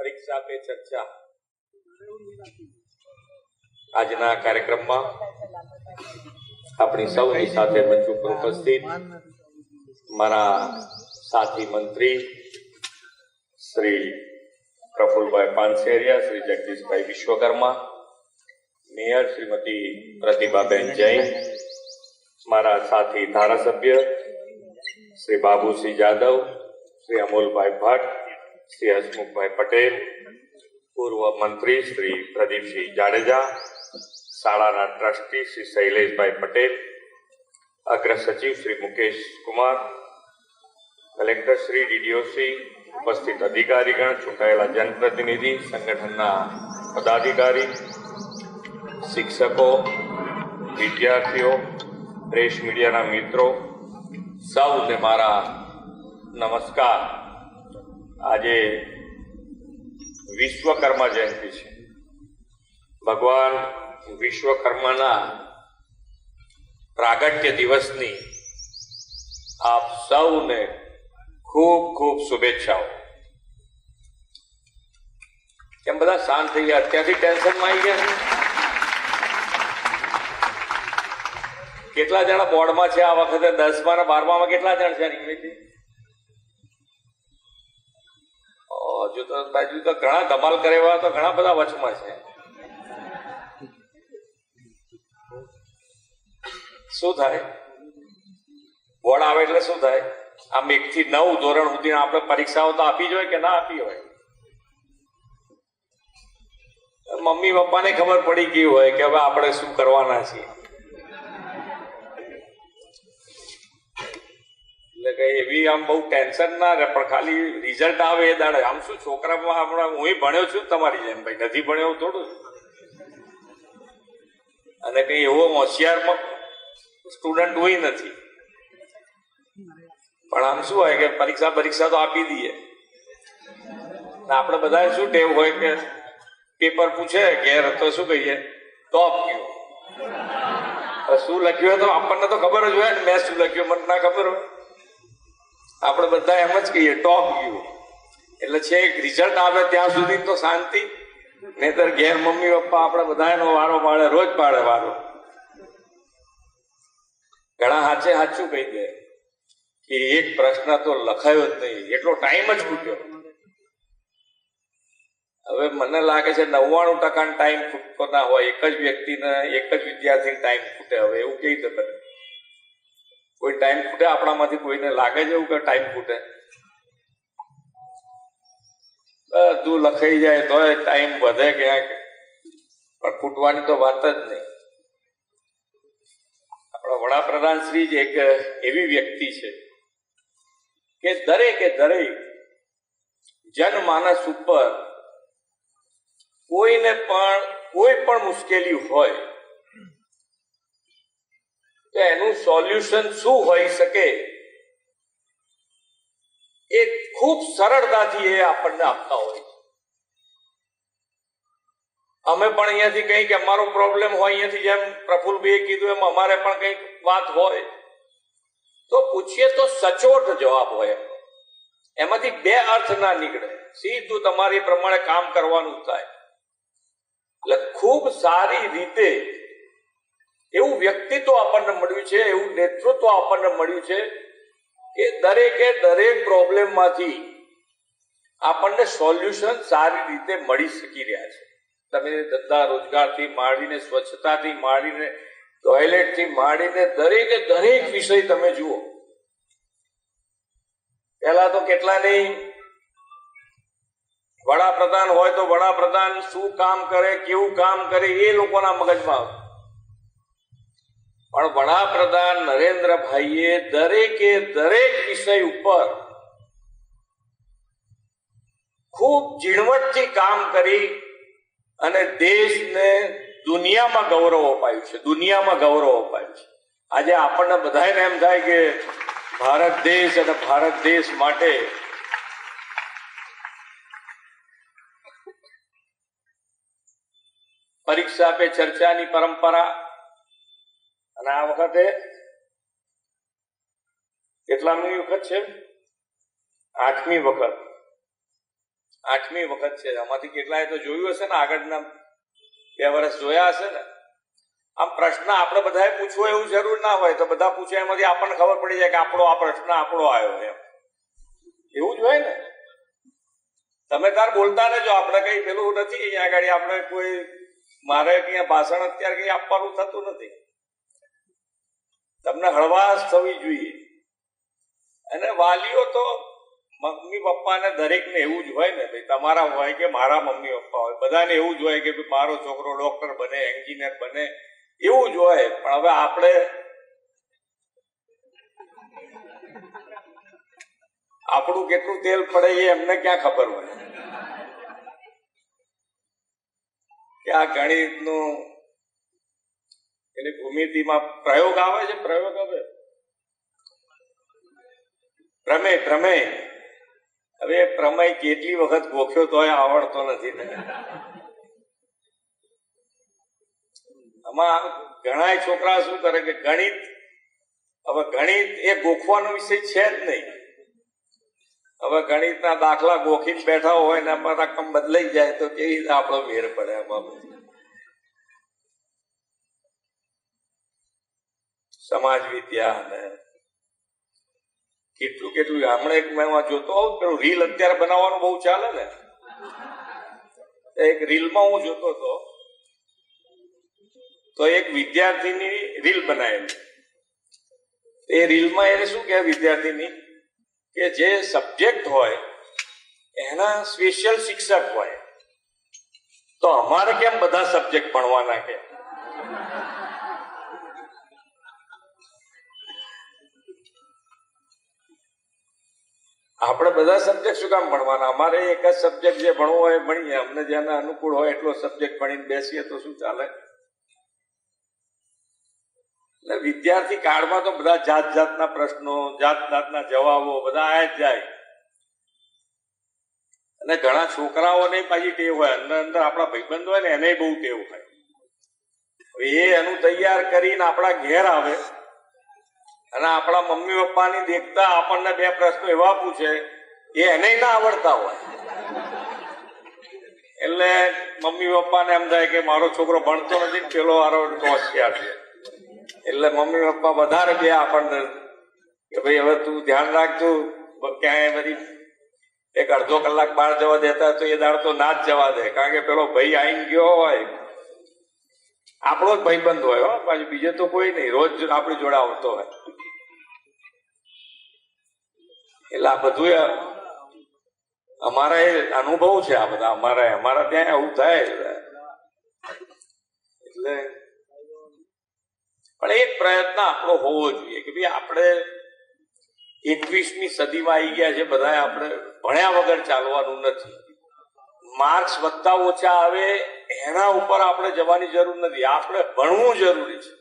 પરીક્ષા પે ચર્ચા આજના કાર્યક્રમમાં આપણી સૌની સાથે મંચ ઉપર ઉપસ્થિત મારા સાથી મંત્રી શ્રી પ્રફુલભાઈ પાનસેરિયા, શ્રી જગદીશભાઈ વિશ્વકર્મા, મેયર શ્રીમતી પ્રતિભાબેન જૈન, મારા સાથી ધારાસભ્ય શ્રી બાબુસિંહ જાદવ, શ્રી અમોલભાઈ ભટ્ટ, શ્રી હસમુખભાઈ પટેલ, પૂર્વ મંત્રી શ્રી પ્રદીપસિંહ જાડેજા, શાળાના ટ્રસ્ટી શ્રી શૈલેષભાઈ પટેલ, અગ્ર સચિવ શ્રી મુકેશ કુમાર, કલેક્ટર શ્રી ડીડીઓ શ્રી, ઉપસ્થિત અધિકારીગણ, ચૂંટાયેલા જનપ્રતિનિધિ, સંગઠનના પદાધિકારી, શિક્ષકો, વિદ્યાર્થીઓ, પ્રેસ મીડિયાના મિત્રો, સૌને મારા નમસ્કાર. આજે વિશ્વકર્મા જયંતિ છે. ભગવાન વિશ્વકર્માના પ્રાગટ્ય દિવસની આપ સૌને ખૂબ ખૂબ શુભેચ્છાઓ. કેમ બધા શાંત થઈ ગયા? અત્યારથી ટેન્શનમાં આવી ગયા છે? કેટલા જણા બોર્ડમાં છે આ વખતે? 10મા અને 12માં કેટલા જણ છે? હજુ તો ઘણા ધમાલ કરે એવા તો ઘણા બધા વચમાં છે. શું થાય? બોર્ડ આવે એટલે શું થાય? આમ 1 થી 9 ધોરણ સુધી આપણે પરીક્ષાઓ તો આપી જ હોય કે ના આપી હોય? મમ્મી પપ્પાને ખબર પડી ગઈ હોય કે હવે આપણે શું કરવાના છીએ. એટલે કઈ એવી આમ બહુ ટેન્શન ના રહે, પણ ખાલી રિઝલ્ટ આવે એ દાડે આમ શું છોકરામાં હમણાં હું ભણ્યો છું તમારી જેમ, ભાઈ નથી ભણ્યો થોડું. અને કઈ એવો હોશિયારમાં સ્ટુડન્ટ હોય નથી, પણ આમ શું હોય કે પરીક્ષા તો આપી દઈએ. આપણે બધા શું ટેવ હોય કે પેપર પૂછે ઘેર તો શું કહીએ? ટોપ ગયો. શું લખ્યું તો આપણને તો ખબર જ હોય ને, મેં શું લખ્યું મને ના ખબર હોય. આપણે બધા એમ જ કહીએ ટોપ ગયું. એટલે છે રિઝલ્ટ આવે ત્યાં સુધી તો શાંતિ, નહીતર ઘેર મમ્મી પપ્પા આપણે બધા એનો વારો પાડે, રોજ પાડે વારો. ઘણા સાચું કહી દે કે એક પ્રશ્ન તો લખાયો જ નહીં, એટલો ટાઈમ જ ખૂટ્યો. હવે મને લાગે છે 99% ટાઈમ ખૂટતો ના હોય, એક જ વ્યક્તિને, એક જ વિદ્યાર્થીને ટાઈમ ખૂટે. હવે એવું કેવી રીતે બને? કોઈ ટાઈમ ખૂટે આપણામાંથી? કોઈને લાગે છે એવું કે ટાઈમ ખૂટે? બધું લખાઈ જાય તો ટાઈમ વધે ક્યાંક, પણ ખૂટવાની તો વાત જ નહીં. આપણા વડાપ્રધાન શ્રી જ એક એવી વ્યક્તિ છે કે દરેકે દરેક જનમાનસ ઉપર કોઈને પણ કોઈ પણ મુશ્કેલી હોય તો એનું સોલ્યુશન શું હોઈ શકે એ ખૂબ સરળતાથી એ આપણને આપતા હોય છે. અમે પણ અહીંયાથી કંઈક અમારો પ્રોબ્લેમ હોય, અહીંયાથી જેમ પ્રફુલભાઈએ કીધું એમ અમારે પણ કંઈક વાત હોય તો પૂછીએ તો સચોટ જવાબ હોય. એમાંથી 2 અર્થ ના નીકળે, સીધું તમારી પ્રમાણે કામ કરવાનું થાય. એટલે ખૂબ સારી રીતે એવું વ્યક્તિત્વ આપણને મળ્યું છે, એવું નેતૃત્વ આપણને મળ્યું છે કે દરેકે દરેક પ્રોબ્લેમમાંથી આપણને સોલ્યુશન સારી રીતે મળી શકી રહ્યા છે. તમે ધંધા રોજગારથી માંડીને, સ્વચ્છતાથી માંડીને, ટોયલેટથી માંડીને દરેકે દરેક વિષય તમે જુઓ. પહેલા તો કેટલા નહીં, વડાપ્રધાન હોય તો વડાપ્રધાન શું કામ કરે, કેવું કામ કરે એ લોકોના મગજમાં આવે. પણ વડાપ્રધાન નરેન્દ્રભાઈએ દરેકે દરેક વિષય ઉપર ખૂબ ઝીણવટથી કામ કરી અને દેશને દુનિયામાં ગૌરવ અપાયું છે. દુનિયામાં ગૌરવ અપાયું છે. આજે આપણને બધાને એમ થાય કે ભારત દેશ અને ભારત દેશ માટે પરીક્ષા પે ચર્ચાની પરંપરા, અને આ વખતે કેટલામી વખત છે? 8મી વખત. 8મી વખત છે. આમાંથી કેટલાય તો જોયું હશે ને, આગળના 2 વર્ષ જોયા હશે ને. આમ પ્રશ્ન આપણે બધાએ પૂછવો એવું જરૂર ના હોય, તો બધા પૂછે એમાંથી આપણને ખબર પડી જાય કે આપણો આ પ્રશ્ન આપણો આવ્યો એમ. એવું જ હોય ને. તમે તાર બોલતા રહેજો, આપણે કઈ પેલું નથી અહીંયા આગળ. આપણે કોઈ મારે અહીંયા ભાષણ અત્યારે કઈ આપવાનું થતું નથી. તમને હળવાશ થવી જોઈએ. અને વાલીઓ તો મમ્મી પપ્પાને દરેકને એવું જ હોય ને ભાઈ, તમારા હોય કે મારા મમ્મી પપ્પા હોય, બધાને એવું જ હોય કે ભાઈ મારો છોકરો ડોક્ટર બને, એન્જિનિયર બને, એવું જ હોય. પણ હવે આપણે આપણું કેટલું તેલ પડે એ એમને ક્યાં ખબર હોય કે આ ગણિતનું એની ભૂમિતિમાં પ્રયોગ આવે છે, પ્રયોગ આવે, પ્રમેય. હવે પ્રમેય કેટલી વખત ગોખ્યો તોય આવડતો નથી. આમાં ઘણા છોકરા શું કરે કે ગણિત, હવે ગણિત એ ગોખવાનો વિષય છે જ નહીં. હવે ગણિતના દાખલા ગોખી બેઠા હોય ને એમાં રકમ બદલાઈ જાય તો કેવી રીતે આપણો મેર પડે એમાં. સમાજ વિદ્યા અને કેટલું હમણાં એક મેં જોતો હોઉં, પેલું રીલ અત્યારે બનાવવાનું બહુ ચાલે ને. એક રીલમાં હું જોતો હતો, તો એક વિદ્યાર્થીની રીલ બનાવેલી. એ રીલમાં એને શું કહે વિદ્યાર્થીની, કે જે સબ્જેક્ટ હોય એના સ્પેશિયલ શિક્ષક હોય, તો અમારે કેમ બધા સબ્જેક્ટ ભણવાના કે? આપણે બધા સબ્જેક્ટ શું કામ ભણવાના? અમારે એક જ સબ્જેક્ટ જે ભણવો હોય ભણીએ, અમને જેને અનુકૂળ હોય એટલો સબ્જેક્ટ ભણીને બેસીએ તો શું ચાલે? એટલે વિદ્યાર્થી કાળમાં તો બધા જાત જાતના પ્રશ્નો, જાત જાતના જવાબો બધા આ જ જાય. અને ઘણા છોકરાઓને પાછી ટેવ હોય, અંદર આપણા ભાઈબંધ હોય ને એને બહુ ટેવ હોય. એ એનું તૈયાર કરીને આપણા ઘેર આવે અને આપણા મમ્મી પપ્પાની દેખતા આપણને 2 પ્રશ્નો એવા પૂછે એ એને ના આવડતા હોય. એટલે મમ્મી પપ્પાને એમ થાય કે મારો છોકરો ભણતો નથી, પેલો વારો હોશિયાર છે. એટલે મમ્મી પપ્પા વધારે બે આપણને કે ભાઈ હવે તું ધ્યાન રાખજો, ક્યાંય બધી એક અડધો કલાક બહાર જવા દેતા તો એ દાડ તો ના જ જવા દે, કારણ કે પેલો ભાઈ આવીને ગયો હોય, આપણો જ ભાઈબંધ હોય હો, પાછું બીજે તો કોઈ નહીં, રોજ આપણી જોડે આવતો હોય. એટલે આ બધું અમારા એ અનુભવ છે. આ બધા અમારા ત્યાં આવું થાય. એટલે પણ એક પ્રયત્ન આપણો હોવો જોઈએ કે ભાઈ આપણે 21મી સદીમાં આવી ગયા છે, બધા આપણે ભણ્યા વગર ચાલવાનું નથી. માર્ક્સ વધતા ઓછા આવે એના ઉપર આપણે જવાની જરૂર નથી, આપણે ભણવું જરૂરી છે.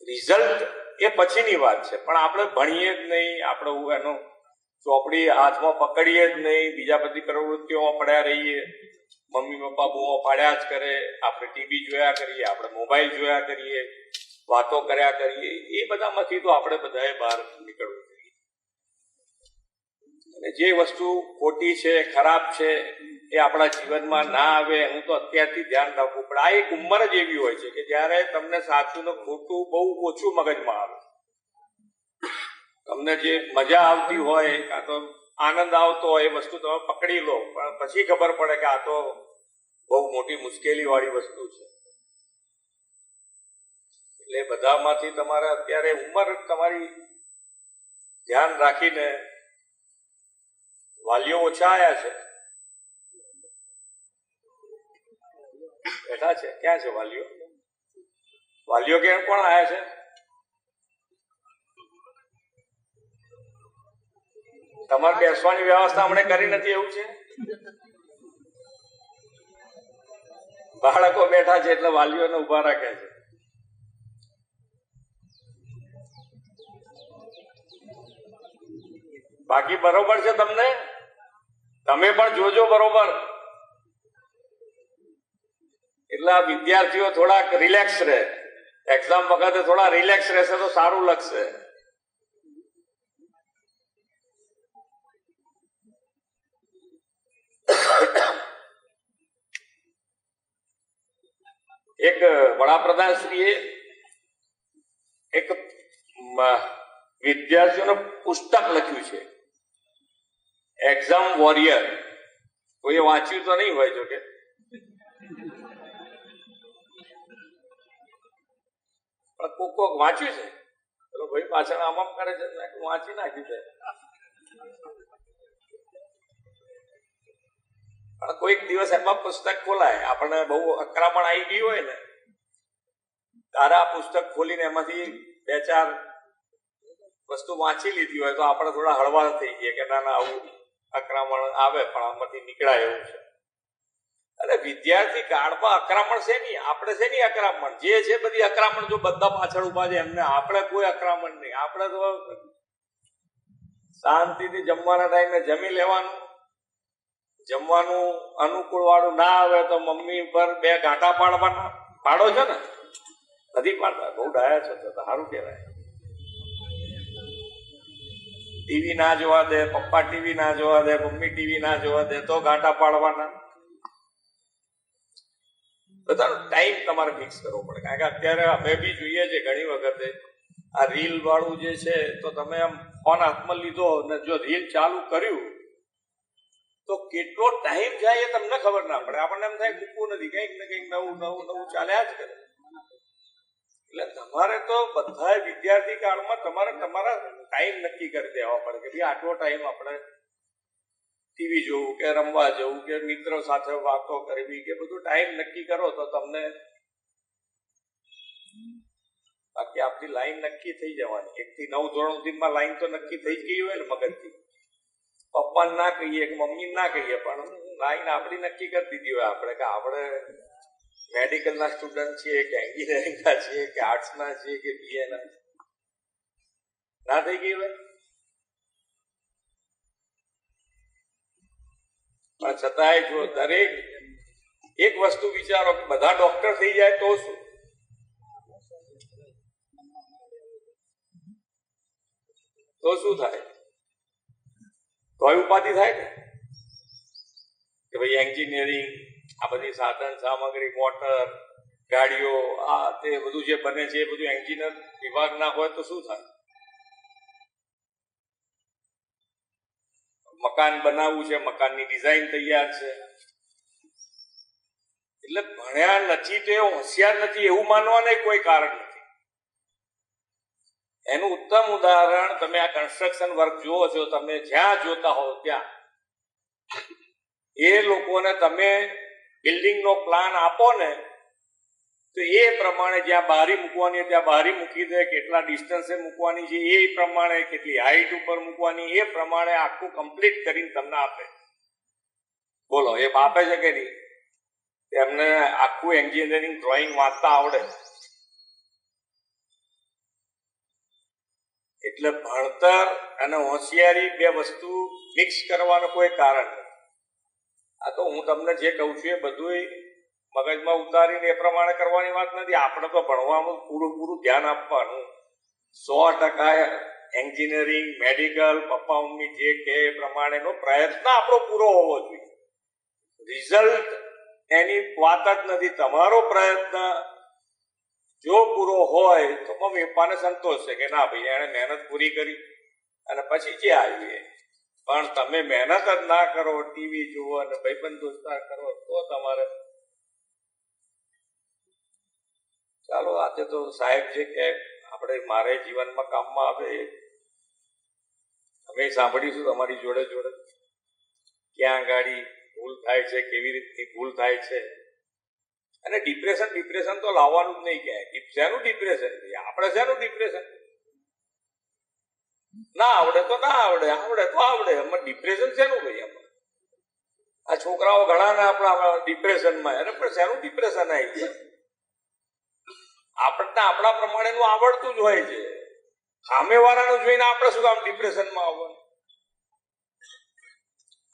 રિઝલ્ટ એ પછીની વાત છે, પણ આપણે ભણીએ જ નહીં, આપણે એનો ચોપડી હાથમાં પકડીએ જ નહીં, બીજા બધી પ્રવૃત્તિઓમાં પડ્યા રહીએ, મમ્મી પપ્પા બૂમો પાડ્યા જ કરે, આપણે ટીવી જોયા કરીએ, આપણે મોબાઈલ જોયા કરીએ, વાતો કર્યા કરીએ, એ બધામાંથી તો આપણે બધાએ બહાર નીકળવું જોઈએ. અને જે વસ્તુ ખોટી છે, ખરાબ છે, એ આપણા જીવનમાં ના આવે એનું તો અત્યારથી ધ્યાન રાખવું પડે. આ એક ઉંમર જ એવી હોય છે કે જ્યારે તમને સાચું ને ખોટું બહુ ઓછું મગજમાં આવે. તમને જે મજા આવતી હોય, કાં તો આનંદ આવતો હોય, એ વસ્તુ તમે પકડી લો, પણ પછી ખબર પડે કે આ તો બહુ મોટી મુશ્કેલી વાળી વસ્તુ છે. એટલે બધામાંથી તમારે અત્યારે ઉંમર તમારી ધ્યાન રાખીને, વાલીઓ ઓછા આવ્યા છે, બેઠા છે, ક્યાં છે વાલીઓ? વાલીઓ ક્યાં કોણ આવ્યા છે? તમારે બેસવાની વ્યવસ્થા હમણાં કરી નથી એવું છે? બાળકો બેઠા છે એટલે વાલીઓને ઉભા રાખે છે. બાકી બરોબર છે તમને? તમે પણ જોજો બરોબર. એટલે આ વિદ્યાર્થીઓ થોડાક રિલેક્સ રહે, એક્ઝામ વખતે થોડા રિલેક્સ રહેશે તો સારું લાગશે. એક વડાપ્રધાન શ્રીએ એક વિદ્યાર્થીઓને પુસ્તક લખ્યું છે, એક્ઝામ વોરિયર. કોઈએ વાંચ્યું તો નહીં હોય, જો કે કોક વાંચ્યું છે. ચલો ભાઈ પાછળ આમ કરે છે, વાંચી નાખ્યું છે. પણ કોઈક દિવસ એમાં પુસ્તક ખોલાય, આપણને બહુ અકરામણ આવી ગઈ હોય ને, તારે આ પુસ્તક ખોલીને એમાંથી 2-4 વસ્તુ વાંચી લીધી હોય તો આપણે થોડા હળવા થઈ જઈએ કે ના આવું અકરામણ આવે પણ આમાંથી નીકળાય એવું છે. અને વિદ્યાર્થી કાળમાં અકરામણ છે નહીં, આપણે છે નહીં અકરામણ. જે છે બધી અકરામણ જો બધા પાછળ ઉભા છે એમને, આપણે કોઈ અકરામણ નહીં. આપણે તો શાંતિથી જમવાના ટાઈમે જમી લેવાનું. જમવાનું અનુકૂળ વાળું ના આવે તો મમ્મી પર 2 ગાંઠા પાડવાના. પાડો છો ને? નથી પાડતા? બહુ ડાયા છો તો સારું કહેવાય. ટીવી ના જોવા દે, પપ્પા ટીવી ના જોવા દે, મમ્મી ટીવી ના જોવા દે તો ગાંઠા પાડવાના. બધાનો ટાઈમ તમારે ફિક્સ કરવો પડે. કારણ કે અત્યારે અમે બી જોઈએ છે ઘણી વખતે આ રીલ વાળું જે છે, તો તમે આમ ફોન હાથમાં લીધો ને જો રીલ ચાલુ કર્યું તો કેટલો ટાઈમ જાય એ તમને ખબર ના પડે. આપણને એમ થાય મૂકવું નથી, કંઈક ને કંઈક નવું ચાલ્યા જ કરે. એટલે તમારે તો બધા વિદ્યાર્થી કાળમાં તમારે તમારા ટાઈમ નક્કી કરી દેવા પડે કે ભાઈ આટલો ટાઈમ આપણે ટીવી જોવું કે રમવા જવું કે મિત્રો સાથે વાતો કરવી કે બધું ટાઈમ નક્કી કરો તો તમને, બાકી આપણી લાઈન નક્કી થઈ જવાની. 1 થી 9 ધોરણ સુધીમાં લાઈન તો નક્કી થઈ જ ગઈ હોય ને મગજથી. પપ્પાને ના કહીએ કે મમ્મીને ના કહીએ પણ લાઈન આપણી નક્કી કરી દીધી હોય આપણે કે આપણે મેડિકલના સ્ટુડન્ટ છીએ કે એન્જિનિયરિંગના છીએ કે આર્ટ્સના છીએ કે BA ના. ના થઈ ગઈ હોય પણ છતાંય જો દરેક એક વસ્તુ વિચારો કે બધા ડોક્ટર થઈ જાય તો શું? તો શું થાય? તોય ઉપાધિ થાય ને કે ભાઈ એન્જિનિયરિંગ, આ બધી સાધન સામગ્રી, મોટર ગાડીઓ, આ તે બધું જે બને છે એ બધું એન્જિનિયર વિભાગ ના હોય તો શું થાય? મકાન બનાવવું છે, મકાનની ડિઝાઇન તૈયાર છે. એટલે ભણ્યા નથી તો એ હોશિયાર નથી એવું માનવાને કોઈ કારણ નથી. એનું ઉત્તમ ઉદાહરણ તમે આ કન્સ્ટ્રક્શન વર્ક જુઓ છો, તમે જ્યાં જોતા હો ત્યાં એ લોકોને તમે બિલ્ડિંગનો પ્લાન આપો ને તો એ પ્રમાણે જ્યાં બારી મૂકવાની ત્યાં બારી મૂકી દે, કેટલા ડિસ્ટન્સે મૂકવાની છે એ પ્રમાણે, કેટલી હાઈટ ઉપર મૂકવાની એ પ્રમાણે આખું કમ્પ્લીટ કરીને તમને આપે. બોલો એ આપે છે કે નહીં? એમને આખું એન્જિનિયરિંગ ડ્રોઈંગ વાંચતા આવડે. એટલે ભણતર અને હોશિયારી 2 વસ્તુ મિક્સ કરવાનું કોઈ કારણ નથી. આ તો હું તમને જે કહું છું એ બધું મગજમાં ઉતારીને એ પ્રમાણે કરવાની વાત નથી. આપણે તો ભણવાનું પૂરું ધ્યાન આપવાનું. 100% એન્જિનિયરિંગ, મેડિકલ, પપ્પા મમ્મી જે કહે એ પ્રમાણેનો પ્રયત્ન આપણો પૂરો હોવો જોઈએ. રિઝલ્ટ એની વાત જ નથી. તમારો પ્રયત્ન જો પૂરો હોય તો મમ્મી પપ્પાને સંતોષ છે કે ના ભાઈ એને મહેનત પૂરી કરી અને પછી જે આવી. પણ તમે મહેનત જ ના કરો, ટીવી જુઓ અને ભાઈબંધ દોસ્તાર કરો તો તમારે ચાલો. આજે તો સાહેબ જે કે આપણે મારે જીવનમાં કામમાં આવે અમે સાંભળીશું તમારી જોડે જોડે ક્યાં ગાડી ભૂલ થાય છે, કેવી રીતની ભૂલ થાય છે. અને ડિપ્રેશન તો લાવવાનું જ નહીં. ક્યાંય શેનું ડિપ્રેશન? આપણે શેનું ડિપ્રેશન? ના આવડે તો ના આવડે, આવડે તો આવડે. એમાં ડિપ્રેશન શેનું ભાઈ? એમાં આ છોકરાઓ ઘણા ને આપણા ડિપ્રેશનમાં, એને પણ શેનું ડિપ્રેશન આવી જાય? આપણને આપણા પ્રમાણેનું આવડતું જ હોય છે. સામેવાળાનું જોઈને આપણે શું કામ ડિપ્રેશનમાં આવવાનું?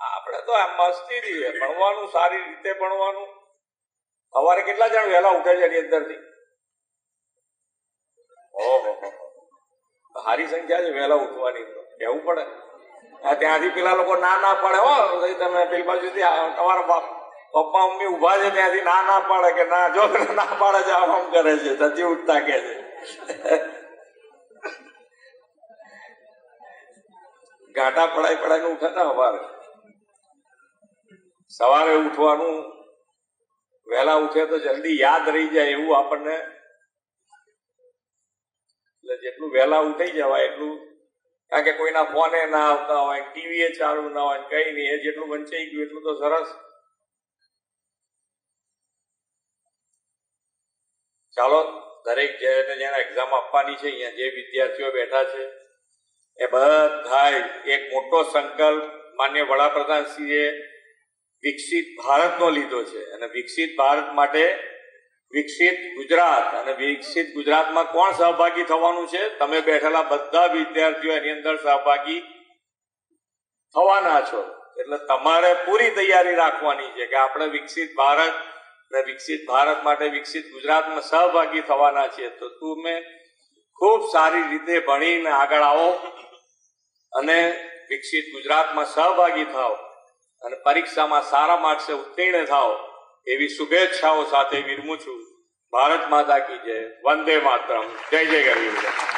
આપણે તો આ મસ્તીથી ભણવાનું, સારી રીતે ભણવાનું. સવારે કેટલા જણ વહેલા ઉઠે છે એની અંદરથી? ઓહો, સારી સંખ્યા છે વહેલા ઉઠવાની. તો કહેવું પડે. ત્યાંથી પેલા લોકો ના પડે હો તમે પેલી બાજુથી તમારા પપ્પા મમ્મી ઉભા છે ત્યાંથી ના પાડે કે ના જો ના પાડે છે આમ કરે છે સચી ઉઠતા કે છે ગાંઠા પડાઈ ઉઠે ને સવારે ઉઠવાનું વહેલા ઉઠે તો જલ્દી યાદ રહી જાય એવું આપણને એટલે જેટલું વહેલા ઉઠી જવાય એટલું કારણ કે કોઈના ફોને ના આવતા હોય ટીવી ચાલુ ના હોય કઈ નહીં એ જેટલું વંચાઈ ગયું એટલું તો સરસ. ચાલો દરેક જેને એક્ઝામ આપવાની છે અહીંયા જે વિદ્યાર્થીઓ બેઠા છે એ બધા એક મોટો સંકલ્પ માન્ય વડાપ્રધાનશ્રીએ વિકસિત ભારતનો લીધો છે અને વિકસિત ભારત માટે વિકસિત ગુજરાત અને વિકસિત ગુજરાતમાં કોણ સહભાગી થવાનું છે? તમે બેઠેલા બધા વિદ્યાર્થીઓ એની અંદર સહભાગી થવાના છો એટલે તમારે પૂરી તૈયારી રાખવાની છે કે આપણે વિકસિત ભારત અને વિકસિત ભારત માટે વિકસિત ગુજરાતમાં સહભાગી થવાના છીએ. તો તમે ખૂબ સારી રીતે ભણીને આગળ આવો અને વિકસિત ગુજરાતમાં સહભાગી થાઓ અને પરીક્ષામાં સારા માર્ક્સે ઉત્તીર્ણ થાઓ એવી શુભેચ્છાઓ સાથે વિરમું છું. ભારત માતા કી જય. વંદે માતરમ. જય જય ગરવી.